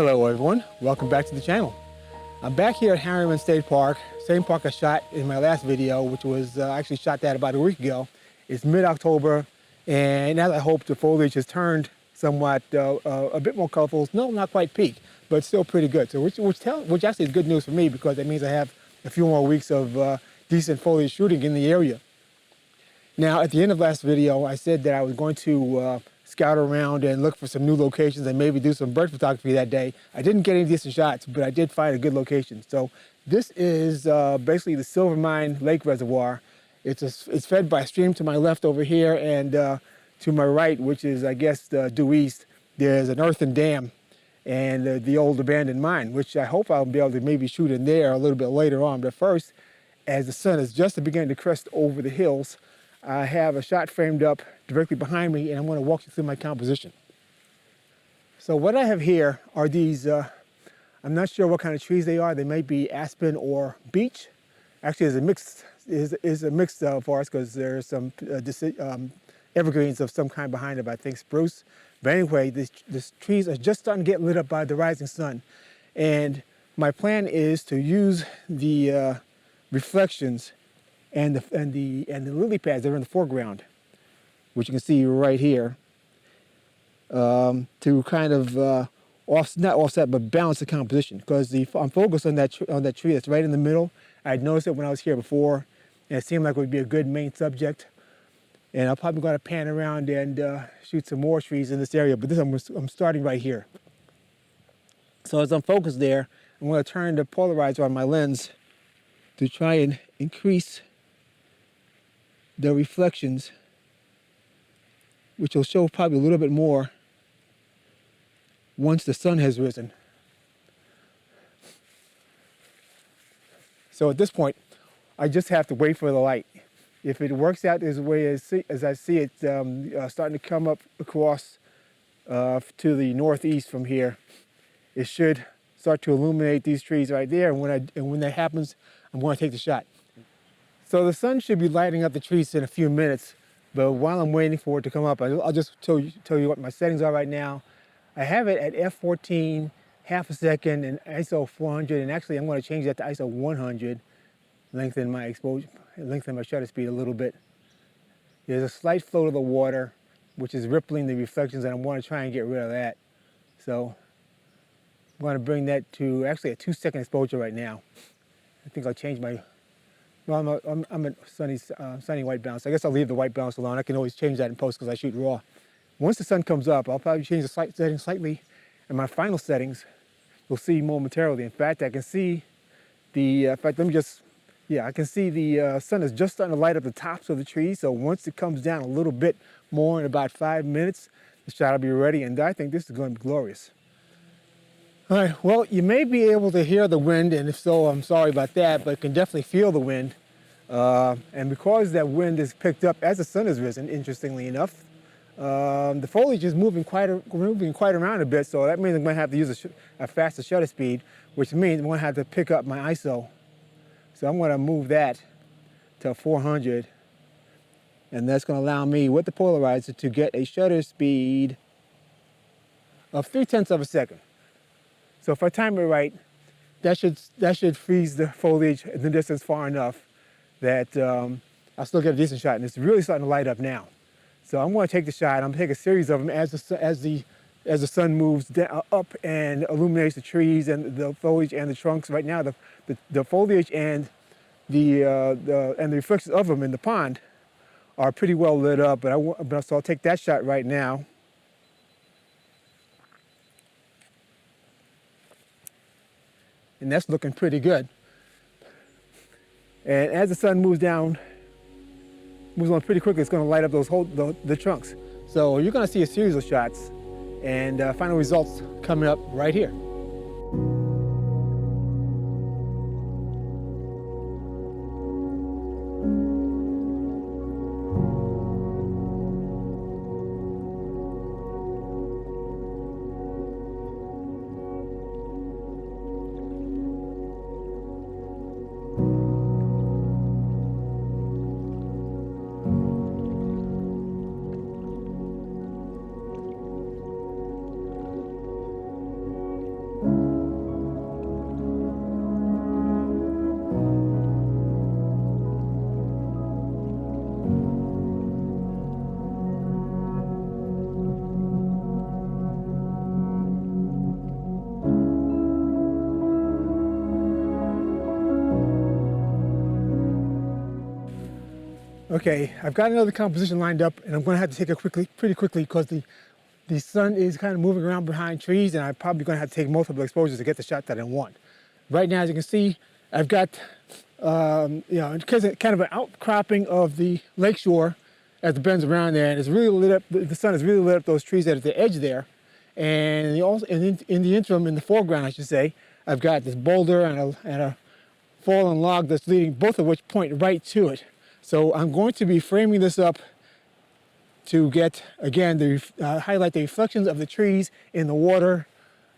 Hello everyone, welcome back to the channel. I'm back here at Harriman State Park, same park I shot in my last video, which was I actually shot that about a week ago. It's mid-October, and as I hope, the foliage has turned somewhat a bit more colorful. No, not quite peak, but still pretty good. So which actually is good news for me, because that means I have a few more weeks of decent foliage shooting in the area. Now, at the end of last video, I said that I was going to scout around and look for some new locations and maybe do some bird photography that day. I didn't get any decent shots, but I did find a good location. So this is basically the Silver Mine Lake Reservoir. It's fed by a stream to my left over here, and to my right, which is, I guess, due east, there's an earthen dam and the old abandoned mine, which I hope I'll be able to maybe shoot in there a little bit later on. But first, as the sun is just beginning to crest over the hills, I have a shot framed up directly behind me, and I'm going to walk you through my composition. So what I have here are these, I'm not sure what kind of trees they are. They may be aspen or beech. Actually, it's a mixed forest, because there's some evergreens of some kind behind it, but I think spruce. But anyway, these trees are just starting to get lit up by the rising sun. And my plan is to use the reflections and the lily pads that are in the foreground, which you can see right here, to kind of not offset, but balance the composition. Because I'm focused on that tree that's right in the middle. I'd noticed it when I was here before, and it seemed like it would be a good main subject. And I'm probably going to pan around and shoot some more trees in this area, but I'm starting right here. So as I'm focused there, I'm going to turn the polarizer on my lens to try and increase the reflections, which will show probably a little bit more once the sun has risen. So at this point, I just have to wait for the light. If it works out as way as I see it starting to come up across to the northeast from here, it should start to illuminate these trees right there. And when that happens, I'm going to take the shot. So the sun should be lighting up the trees in a few minutes, but while I'm waiting for it to come up, I'll just tell you what my settings are right now. I have it at f14, half a second, and ISO 400, and actually I'm going to change that to ISO 100, lengthen my exposure, lengthen my shutter speed a little bit. There's a slight flow to the water, which is rippling the reflections, and I want to try and get rid of that. So I'm going to bring that to actually a 2-second exposure right now. I think I'll change my, well, I'm at sunny white balance. I guess I'll leave the white balance alone. I can always change that in post because I shoot raw. Once the sun comes up, I'll probably change the setting slightly, and my final settings you'll see momentarily. In fact, I can see the, in fact, let me just, yeah, I can see the sun is just starting to light up the tops of the trees. So once it comes down a little bit more in about 5 minutes, the shot will be ready, and I think this is going to be glorious. All right, well, you may be able to hear the wind, and if so, I'm sorry about that, but you can definitely feel the wind. And because that wind is picked up as the sun has risen, interestingly enough, the foliage is moving quite around a bit, so that means I'm going to have to use a faster shutter speed, which means I'm going to have to pick up my ISO. So I'm going to move that to 400, and that's going to allow me, with the polarizer, to get a shutter speed of 0.3 of a second. So if I time it right, that should freeze the foliage in the distance far enough that I'll still get a decent shot, and it's really starting to light up now. So I'm going to take the shot. I'm going to take a series of them as the sun moves up and illuminates the trees and the foliage and the trunks. Right now, the foliage and the reflections of them in the pond are pretty well lit up. So I'll take that shot right now. And that's looking pretty good. And as the sun moves on pretty quickly, it's going to light up the trunks. So you're going to see a series of shots, and final results coming up right here. Okay, I've got another composition lined up, and I'm going to have to take it pretty quickly, because the sun is kind of moving around behind trees, and I'm probably going to have to take multiple exposures to get the shot that I want. Right now, as you can see, I've got kind of an outcropping of the lakeshore as it bends around there, and it's really lit up. The sun has really lit up those trees that are at the edge there, and in the interim, in the foreground, I should say, I've got this boulder and a fallen log that's leading, both of which point right to it. So I'm going to be framing this up to get, again, highlight the reflections of the trees in the water.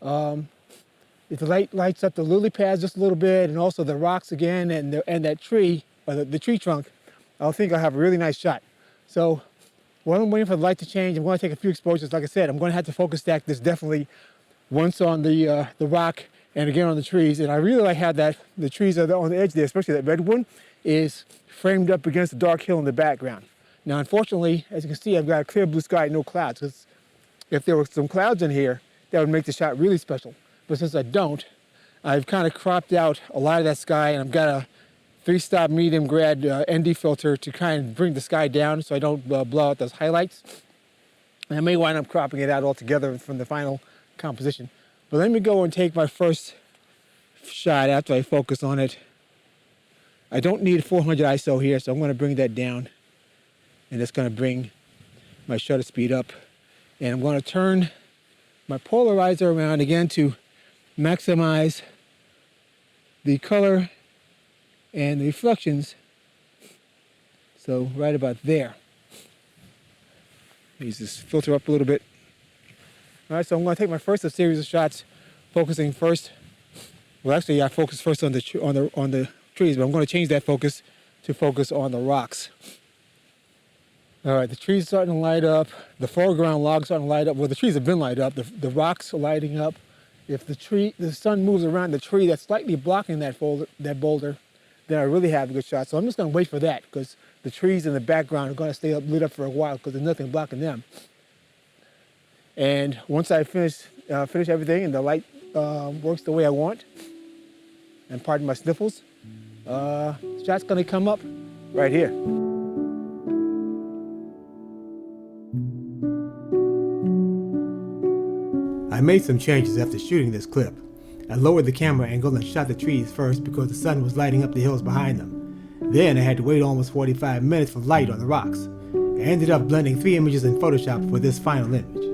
If the light lights up the lily pads just a little bit, and also the rocks again, and that tree, or the tree trunk, I think I'll have a really nice shot. So while I'm waiting for the light to change, I'm going to take a few exposures. Like I said, I'm going to have to focus stack this definitely once on the rock and again on the trees. And I really like how the trees are on the edge there, especially that red one, is framed up against the dark hill in the background. Now, unfortunately, as you can see, I've got a clear blue sky, no clouds. Because if there were some clouds in here, that would make the shot really special. But since I don't, I've kind of cropped out a lot of that sky, and I've got a 3-stop medium grad ND filter to kind of bring the sky down so I don't blow out those highlights. And I may wind up cropping it out altogether from the final composition. But let me go and take my first shot after I focus on it. I don't need 400 ISO here, so I'm going to bring that down. And that's going to bring my shutter speed up. And I'm going to turn my polarizer around again to maximize the color and the reflections. So right about there. Use this filter up a little bit. All right, so I'm going to take my first of series of shots, focusing first. Well, actually, I focus first on the trees, but I'm going to change that focus to focus on the rocks. All right, the trees are starting to light up. The foreground logs starting to light up. Well, the trees have been lighted up. The rocks are lighting up. If the sun moves around the tree that's slightly blocking that boulder, then I really have a good shot. So I'm just going to wait for that, because the trees in the background are going to stay lit up for a while because there's nothing blocking them. And once I finish everything and the light works the way I want, and pardon my sniffles, the shot's going to come up right here. I made some changes after shooting this clip. I lowered the camera angle and shot the trees first because the sun was lighting up the hills behind them. Then I had to wait almost 45 minutes for light on the rocks. I ended up blending 3 images in Photoshop for this final image.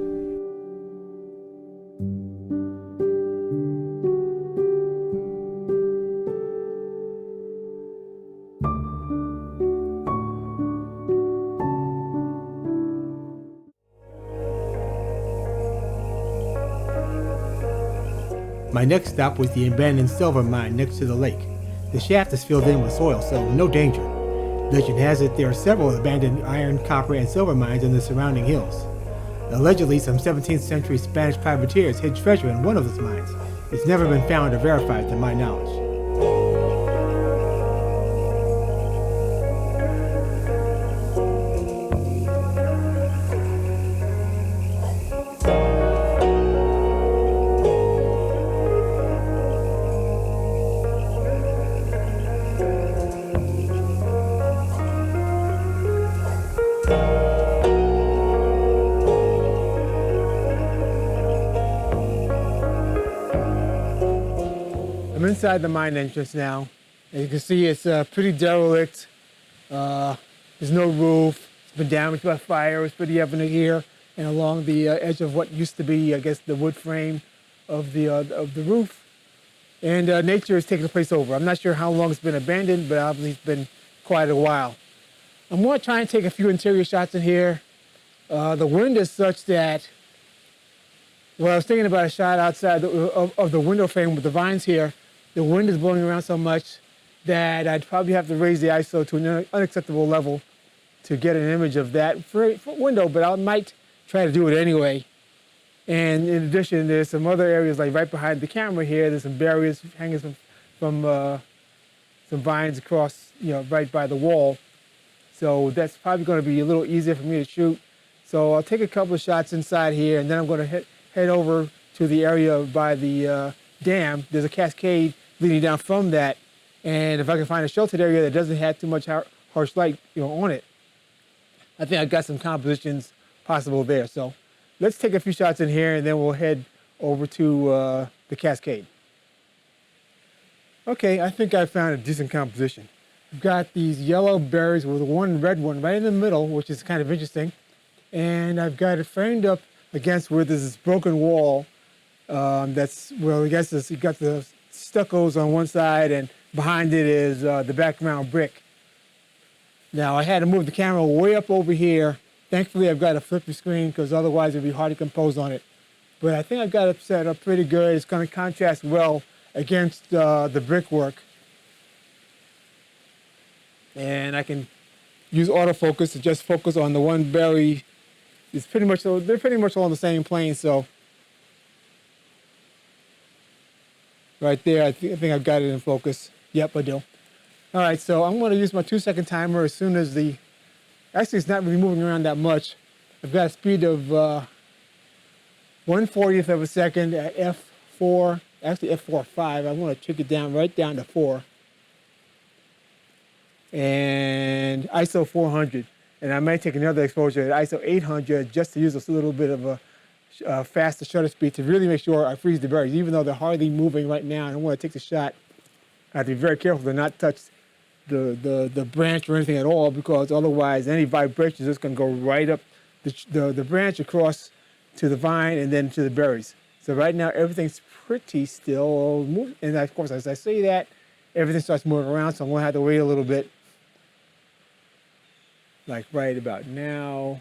My next stop was the abandoned silver mine next to the lake. The shaft is filled in with soil, so no danger. Legend has it there are several abandoned iron, copper, and silver mines in the surrounding hills. Allegedly, some 17th century Spanish privateers hid treasure in one of those mines. It's never been found or verified to my knowledge. I'm inside the mine entrance now. As you can see, it's pretty derelict. There's no roof. It's been damaged by fire. It's pretty evident here and along the edge of what used to be, I guess, the wood frame of the roof. And nature has taken the place over. I'm not sure how long it's been abandoned, but obviously it's been quite a while. I'm going to try and take a few interior shots in here. The wind is such that, well, I was thinking about a shot outside of the window frame with the vines here. The wind is blowing around so much that I'd probably have to raise the ISO to an unacceptable level to get an image of that window, but I might try to do it anyway. And in addition, there's some other areas, like right behind the camera here, there's some barriers hanging from some vines across, right by the wall. So that's probably going to be a little easier for me to shoot. So I'll take a couple of shots inside here, and then I'm going to head over to the area by the dam. There's a cascade leading down from that, and if I can find a sheltered area that doesn't have too much harsh light, on it, I think I've got some compositions possible there. So let's take a few shots in here and then we'll head over to the cascade. Okay, I think I found a decent composition. I've got these yellow berries with one red one right in the middle, which is kind of interesting. And I've got it framed up against where there's this broken wall. That's, well, I guess you got the stuccos on one side and behind it is the background brick. Now I had to move the camera way up over here. Thankfully I've got a flippy screen because otherwise it'd be hard to compose on it. But I think I've got it set up pretty good. It's going to contrast well against the brickwork. And I can use autofocus to just focus on the one berry. It's pretty much, they're pretty much all on the same plane, so. Right there, I think I've got it in focus. Yep, I do. All right, so I'm going to use my 2-second timer as soon as actually it's not really moving around that much. I've got a speed of 1/40th of a second at f4, actually f4.5. I want to trick it down right down to 4. And ISO 400. And I might take another exposure at ISO 800 just to use a little bit of a faster shutter speed to really make sure I freeze the berries. Even though they're hardly moving right now, and I want to take the shot, I have to be very careful to not touch the branch or anything at all, because otherwise any vibration is just going to go right up the branch across to the vine and then to the berries. So right now everything's pretty still moving. And of course, as I say that, everything starts moving around, so I'm going to have to wait a little bit. Like right about now.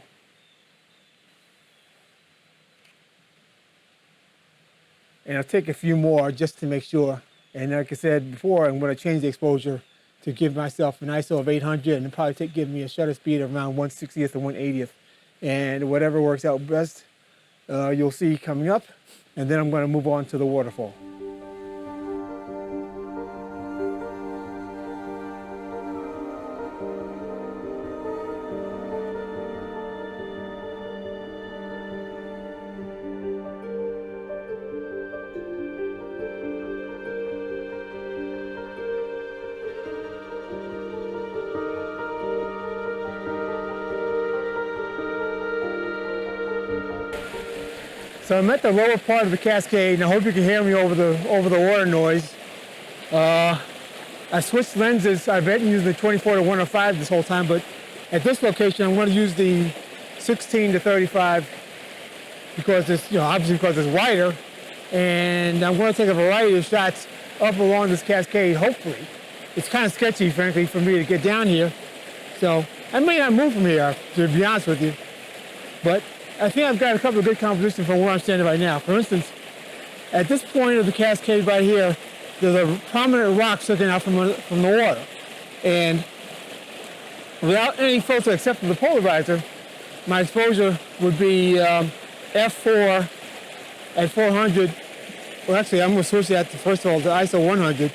And I'll take a few more just to make sure. And like I said before, I'm going to change the exposure to give myself an ISO of 800 and probably give me a shutter speed of around 1/60th or 1/80th. And whatever works out best, you'll see coming up. And then I'm going to move on to the waterfall. So I'm at the lower part of the cascade, and I hope you can hear me over the water noise. I switched lenses. I've been using the 24-105 this whole time, but at this location, I'm going to use the 16-35 because it's, obviously because it's wider, and I'm going to take a variety of shots up along this cascade. Hopefully, it's kind of sketchy, frankly, for me to get down here, so I may not move from here, to be honest with you, but I think I've got a couple of good compositions from where I'm standing right now. For instance, at this point of the cascade right here, there's a prominent rock sticking out from the water. And without any filter except for the polarizer, my exposure would be f4 at 400. Well, actually, I'm going to switch that to, first of all, to ISO 100.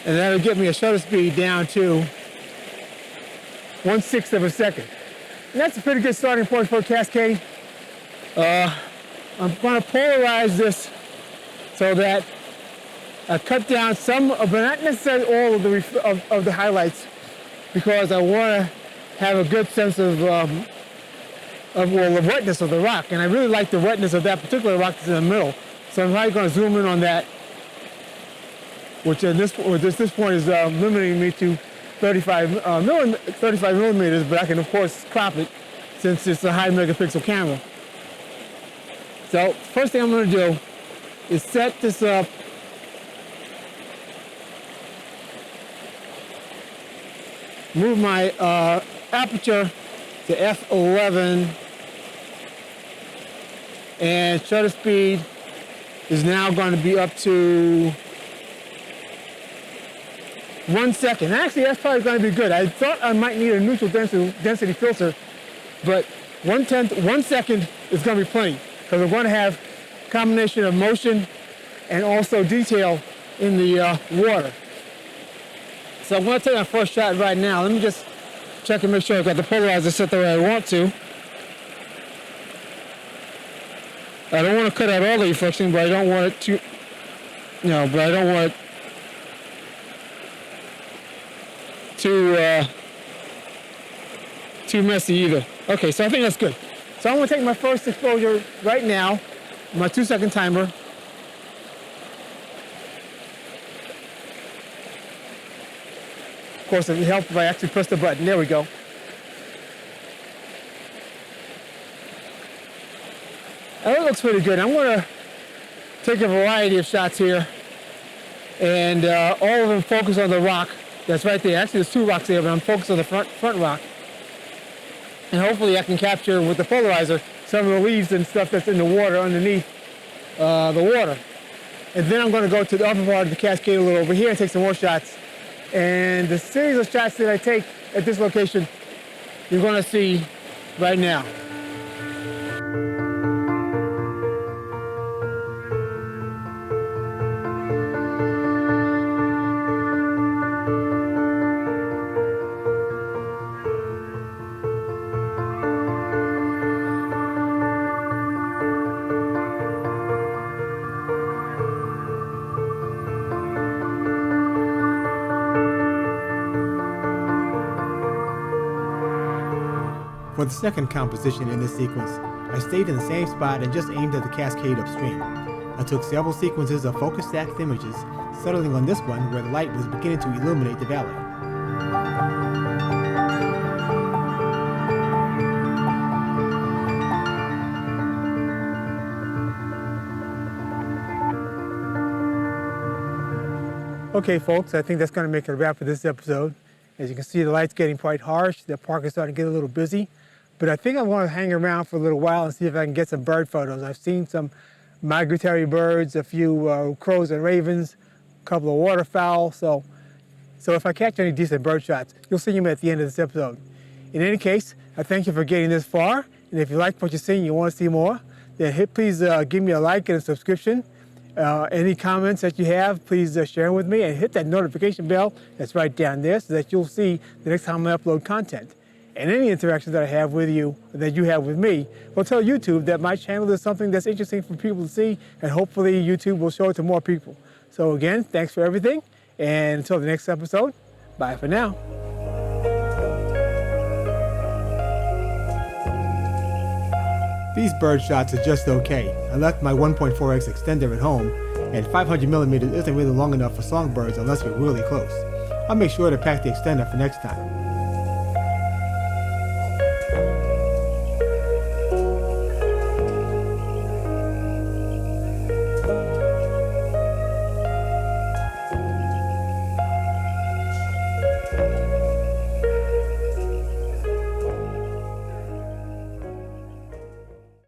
And that'll get me a shutter speed down to 1/6 of a second. And that's a pretty good starting point for a cascade. I'm going to polarize this so that I cut down some, but not necessarily all of the highlights, because I want to have a good sense of the wetness of the rock. And I really like the wetness of that particular rock that's in the middle. So I'm probably going to zoom in on that, which at this point is limiting me to 35 millimeters, but I can of course crop it since it's a high megapixel camera. So first thing I'm going to do is set this up move my aperture to f11, and shutter speed is now going to be up to 1 second. Actually, that's probably going to be good. I thought I might need a neutral density filter, but 1 second is going to be plenty, because we're going to have a combination of motion and also detail in the water. So I'm going to take my first shot right now. Let me just check and make sure I've got the polarizer set the way I want to. I don't want to cut out all the reflection, but I don't want it to, but I don't want too messy either. Okay, so I think that's good. So I'm gonna take my first exposure right now, my 2-second timer. Of course, it helps if I actually press the button. There we go. And it looks pretty good. I'm gonna take a variety of shots here, and all of them focus on the rock that's right there. Actually, there's 2 rocks there, but I'm focused on the front rock. And hopefully I can capture with the polarizer some of the leaves and stuff that's in the water underneath the water. And then I'm going to go to the upper part of the cascade a little over here and take some more shots. And the series of shots that I take at this location, you're going to see right now. For the second composition in this sequence, I stayed in the same spot and just aimed at the cascade upstream. I took several sequences of focus stacked images, settling on this one where the light was beginning to illuminate the valley. Okay folks, I think that's going to make it a wrap for this episode. As you can see, the light's getting quite harsh, the park is starting to get a little busy. But I think I want to hang around for a little while and see if I can get some bird photos. I've seen some migratory birds, a few crows and ravens, a couple of waterfowl. So if I catch any decent bird shots, you'll see them at the end of this episode. In any case, I thank you for getting this far. And if you like what you're seeing and you want to see more, then please give me a like and a subscription. Any comments that you have, please share them with me and hit that notification bell that's right down there so that you'll see the next time I upload content. And any interactions that I have with you, that you have with me, will tell YouTube that my channel is something that's interesting for people to see, and hopefully YouTube will show it to more people. So again, thanks for everything, and until the next episode, bye for now. These bird shots are just okay. I left my 1.4x extender at home, and 500mm isn't really long enough for songbirds unless we're really close. I'll make sure to pack the extender for next time.